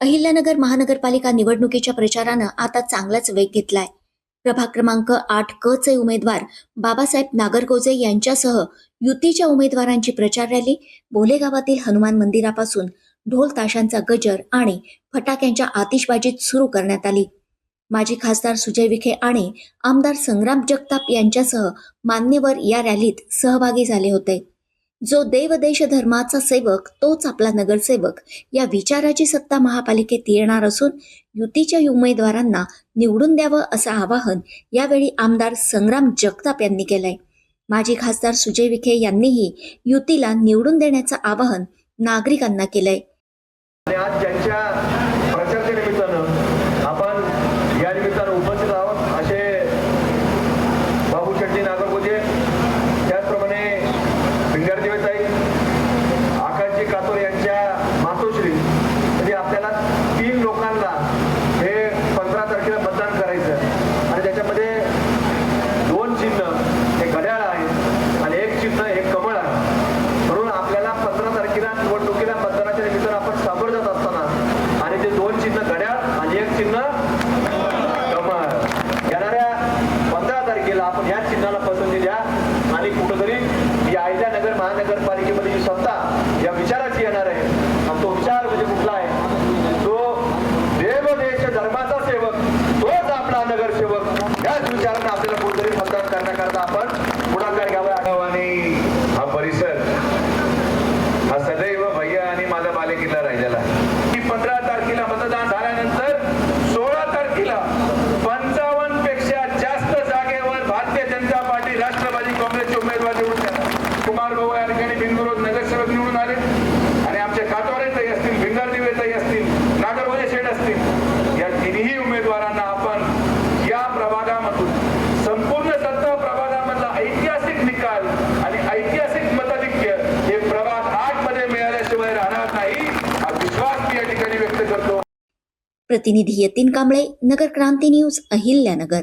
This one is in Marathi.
अहिल्यानगर महानगरपालिका निवडणुकीच्या प्रचारानं आता चांगलाच वेग घेतलाय. प्रभाग क्रमांक 8 क चे उमेदवार बाबासाहेब नागरगोजे यांच्यासह युतीच्या उमेदवारांची प्रचार रॅली बोले गावातील हनुमान मंदिरापासून ढोल ताशांचा गजर आणि फटाक्यांच्या आतिषबाजीत सुरू करण्यात आली. माजी खासदार सुजय विखे आणि आमदार संग्राम जगताप यांच्यासह मान्यवर या रॅलीत सहभागी झाले होते. जो देव देश धर्माचा सेवक तोच आपला नगरसेवक या विचाराची सत्ता महापालिकेत येणार असून युतीच्या उमेदवारांना निवडून द्यावं असं आवाहन यावेळी आमदार संग्राम जगताप यांनी केलंय. माजी खासदार सुजय विखे यांनीही युतीला निवडून देण्याचं आवाहन नागरिकांना केलंय. आज ज्यांच्या प्रचाराच्या निमित्तानं आपण या निमित्तानं उपस्थित आहोत असे बाबू शेट्टी नागरगोजे, त्याचप्रमाणे भिंगार देवेताई, आकाशजी कातोर यांच्या मातोश्री, म्हणजे आपल्याला 3 लोकांना हे 15 तारखेला मतदान करायचं आणि त्याच्यामध्ये 2 चिन्ह हे घड्याळ आहे आणि 1 चिन्ह हे कमळ आहे. म्हणून आपल्याला 15 तारखेला निवडणुकीला मतदानाच्या निमित्तानं आपण सामोरं जात असताना आणि ते 2 चिन्ह घड्याळ आणि 1 चिन्ह कमळ, येणाऱ्या 15 तारखेला आपण या चिन्हाला पसंती द्या आणि कुठंतरी या अहिल्यानगर महानगरपालिकेमध्ये जी सत्ता या विचाराची येणार आहे आणि तो विचार म्हणजे कुठला आहे, जो देव देश धर्माचा सेवक तोच आपला नगरसेवक, याच विचारानं आपल्याला कुठेतरी मतदान करण्याकरता आपण पुढाकार घ्यावा. आणि हा परिसर हा सदैव भैया आणि माझा बालेकिल्ला राहिलेला आहे. 15 तारखेला मतदान झाल्यानंतर 16 तारखेला 55 पेक्षा जास्त जागेवर भारतीय जनता पार्टी राष्ट्रवादी काँग्रेसचे उमेदवार निवडून आले. कुमार भाऊ या ठिकाणी बिनविरोध नगरसेवक निवडून आले आणि आमचे कातवारेताई असतील, भिंगार देवेताई असतील, नागरगोजे शेठ असतील, या तिन्ही उमेदवारांना आपण या प्रभागामधून संपूर्ण सत्ता प्रभागामधला ऐतिहासिक निकाल आणि ऐतिहासिक मताधिक्य हे प्रभाग 8 मध्ये मिळाल्याशिवाय राहणार नाही, हा विश्वास मी या ठिकाणी व्यक्त करतो. प्रतिनिधी यतीन कांबळे, नगर क्रांती न्यूज, अहिल्यानगर.